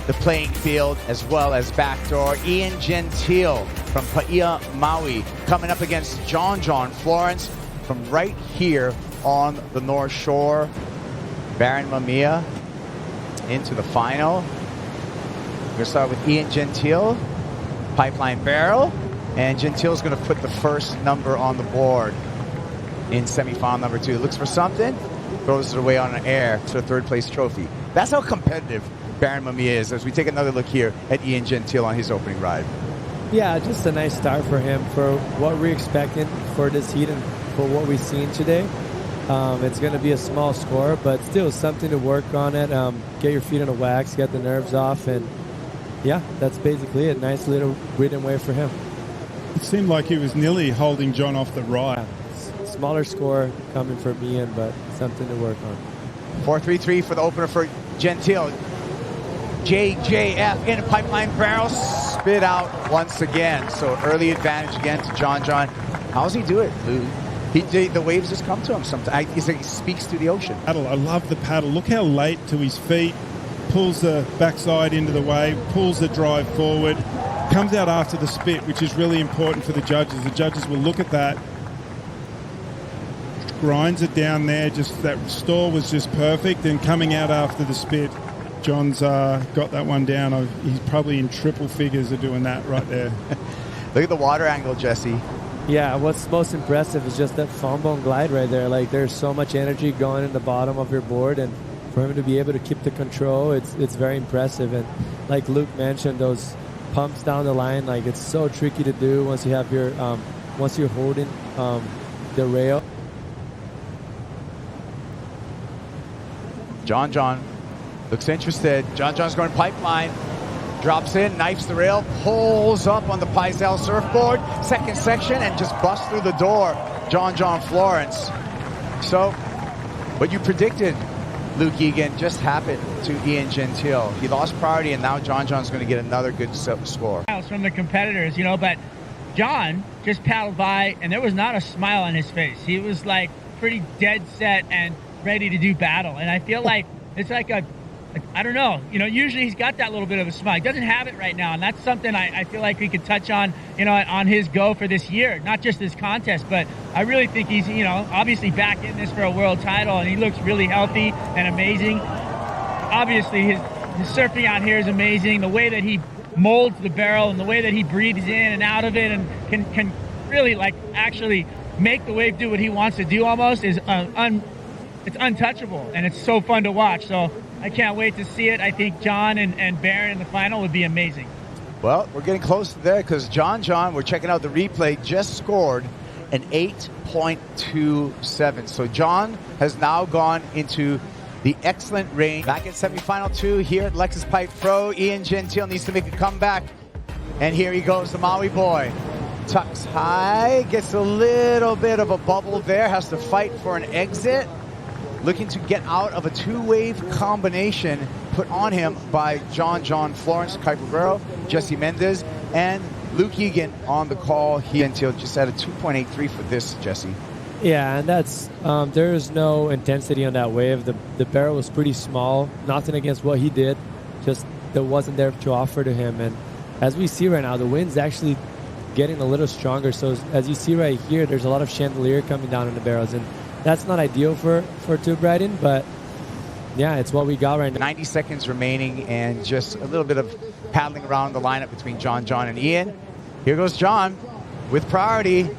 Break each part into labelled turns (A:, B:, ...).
A: the playing field as well as backdoor. Ian Gentil from Paia, Maui, coming up against John Florence from right here on the North Shore. Baron Mamiya into the final. We're going to start with Ian Gentil, pipeline barrel, and Gentil's going to put the first number on the board in semifinal number 2. Looks for something, throws it away on an air to a third place trophy. That's how competitive Baron Mamiya is, as we take another look here at Ian Gentil on his opening ride.
B: Yeah, just a nice start for him for what we're expecting for this heat and for what we've seen today. It's going to be a small score, but still something to work on it. Get your feet on the wax, get the nerves off, and yeah, that's basically it. Nice little rhythm wave for him.
C: It seemed like he was nearly holding John off the ride.
B: Smaller score coming from Ian, but something to work on.
A: 4-3-3 for the opener for Gentil. JJF in a pipeline barrel, spit out once again. So early advantage again to John. How does he do it, Lou? The waves just come to him sometimes. He speaks to the ocean.
C: I love the paddle. Look how late to his feet. Pulls the backside into the wave, pulls the drive forward, comes out after the spit, which is really important for the judges. The judges will look at that, grinds it down there. Just that stall was just perfect, and coming out after the spit, John's got that one down. He's probably in triple figures of doing that right there.
A: Look at the water angle, Jesse.
B: Yeah, what's most impressive is just that foam bone glide right there. Like, there's so much energy going in the bottom of your board, and for him to be able to keep the control, it's very impressive. And like Luke mentioned, those pumps down the line, like, it's so tricky to do once you have your once you're holding the rail.
A: John looks interested. John's going pipeline. Drops in, knifes the rail, pulls up on the Paisel surfboard. Second section, and just busts through the door. John Florence. So, what you predicted, Luke Egan, just happened to Ian Gentil. He lost priority, and now John's going to get another good score.
D: From the competitors, but John just paddled by, and there was not a smile on his face. He was like pretty dead set and ready to do battle. And I feel like it's like I don't know, usually he's got that little bit of a smile. He doesn't have it right now, and that's something I feel like we could touch on, on his go for this year, not just this contest, but I really think he's, obviously back in this for a world title, and he looks really healthy and amazing. Obviously, his surfing out here is amazing. The way that he molds the barrel and the way that he breathes in and out of it and can really, actually make the wave do what he wants to do almost is it's untouchable, and it's so fun to watch. So I can't wait to see it. I think John and Baron in the final would be amazing.
A: Well, we're getting close to there because John, we're checking out the replay, just scored an 8.27. So John has now gone into the excellent range. Back at semifinal 2 here at Lexus Pipe Pro. Ian Gentil needs to make a comeback. And here he goes, the Maui boy. Tucks high, gets a little bit of a bubble there, has to fight for an exit. Looking to get out of a two-wave combination put on him by John Florence, Kuiper Guerrero, Jesse Mendez, and Luke Egan on the call. Gentil just had a 2.83 for this, Jesse.
B: Yeah, and that's there is no intensity on that wave. The barrel was pretty small. Nothing against what he did, just that wasn't there to offer to him. And as we see right now, the wind's actually getting a little stronger. So as you see right here, there's a lot of chandelier coming down in the barrels, and that's not ideal for tube riding, but yeah, it's what we got right now.
A: 90 seconds remaining, and just a little bit of paddling around the lineup between John and Ian. Here goes John with priority.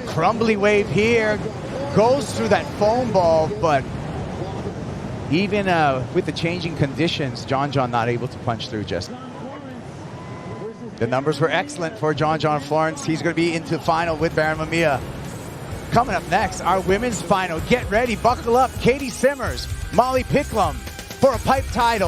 A: Crumbly wave here. Goes through that foam ball, but even with the changing conditions, John not able to punch through just. The numbers were excellent for John Florence. He's going to be into the final with Baron Mamiya. Coming up next, our women's final. Get ready, buckle up. Katie Simmers, Molly Picklum for a pipe title.